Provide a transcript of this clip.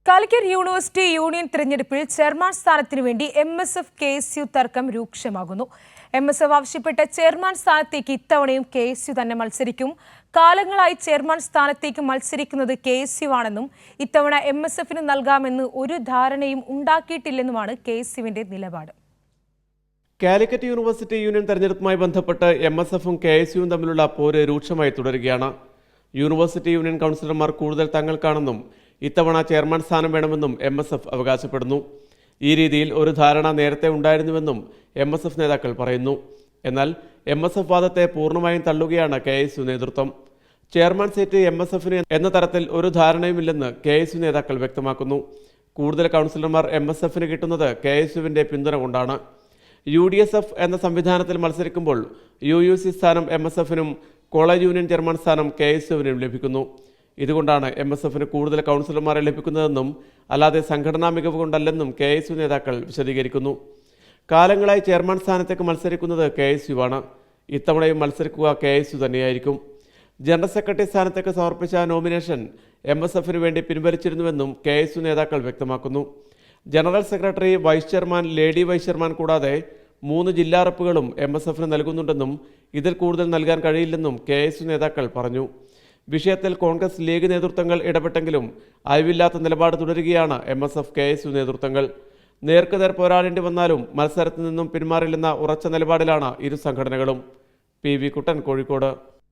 Calicut university union തെരഞ്ഞെടുപ്പിൽ chairman സ്ഥാനത്തിനു വേണ്ടി MSF KSU തർക്കം രൂക്ഷമാകുന്നു. MSF ആവശ്യപ്പെട്ട ചെയർമാൻ സ്ഥാനത്തേക്ക് ഇത്തവണയും KSU തന്നെ മത്സരിക്കും. കാലങ്ങളായി ചെയർമാൻ സ്ഥാനത്തേക്ക് മത്സരിക്കുന്നത് KSU ആണെന്നും ഇത്തവണ MSFന് നൽകാമെന്ന് ഒരു ധാരണയും ഉണ്ടാക്കിയിട്ടില്ലെന്നുമാണ് KSUവിന്റെ നിലപാട്. കാലിക്കറ്റ് യൂണിവേഴ്സിറ്റി യൂണിയൻ തെരഞ്ഞെടുപ്പുമായി ബന്ധപ്പെട്ട് MSFും KSUവും തമ്മിലുള്ള പോര് രൂക്ഷമായി തുടരുകയാണ്. യൂണിവേഴ്സിറ്റി യൂണിയൻ കൗൺസിലർമാർ കൂടുതൽ തങ്ങൾക്കാണെന്നും ഇത്തവണ ചെയർമാൻ സ്ഥാനം വേണമെന്നും MSF അവകാശപ്പെടുന്നു. ഈ രീതിയിൽ ഒരു ധാരണ നേരത്തെ ഉണ്ടായിരുന്നുവെന്നും MSF നേതാക്കൾ പറയുന്നു. എന്നാൽ MSF വാദത്തെ പൂർണ്ണമായും തള്ളുകയാണ് KSU നേതൃത്വം. ചെയർമാൻ സീറ്റ് MSFന് എന്ന തരത്തിൽ ഒരു ധാരണയുമില്ലെന്ന് KSU നേതാക്കൾ വ്യക്തമാക്കുന്നു. കൂടുതൽ കൗൺസിലർമാർ MSFന് കിട്ടുന്നത് KSUവിന്റെ പിന്തുണ കൊണ്ടാണ്. UDSF എന്ന സംവിധാനത്തിൽ മത്സരിക്കുമ്പോൾ UUC സ്ഥാനം MSFനും കോളേജ് യൂണിയൻ ചെയർമാൻ സ്ഥാനം KSUവിനും ലഭിക്കുന്നു. ഇതുകൊണ്ടാണ് MSFന് കൂടുതൽ കൗൺസിലർമാരെ ലഭിക്കുന്നതെന്നും അല്ലാതെ സംഘടനാ മികവ് കൊണ്ടല്ലെന്നും KSU നേതാക്കൾ വിശദീകരിക്കുന്നു. കാലങ്ങളായി ചെയർമാൻ സ്ഥാനത്തേക്ക് മത്സരിക്കുന്നത് KSU ആണ്. ഇത്തവണയും മത്സരിക്കുക KSU തന്നെയായിരിക്കും. ജനറൽ സെക്രട്ടറി സ്ഥാനത്തേക്ക് സമർപ്പിച്ച നോമിനേഷൻ MSFന് വേണ്ടി പിൻവലിച്ചിരുന്നുവെന്നും KSU നേതാക്കൾ വ്യക്തമാക്കുന്നു. General secretary, vice chairman, lady vice chairman കൂടാതെ 3 ജില്ലാ റെപ്പുകളും MSFന് നൽകുന്നുണ്ടെന്നും ഇതിൽ കൂടുതൽ നൽകാൻ കഴിയില്ലെന്നും KSU നേതാക്കൾ പറഞ്ഞു. വിഷയത്തിൽ കോൺഗ്രസ് ലീഗ് നേതൃത്വങ്ങൾ ഇടപെട്ടെങ്കിലും അയവില്ലാത്ത നിലപാട് തുടരുകയാണ് MSF KSU നേതൃത്വങ്ങൾ. നേർക്കുനേർ പോരാടേണ്ടി വന്നാലും മത്സരത്തിൽ നിന്നും പിന്മാറില്ലെന്ന ഉറച്ച നിലപാടിലാണ് ഇരു സംഘടനകളും. PV കുട്ടൻ, കോഴിക്കോട്.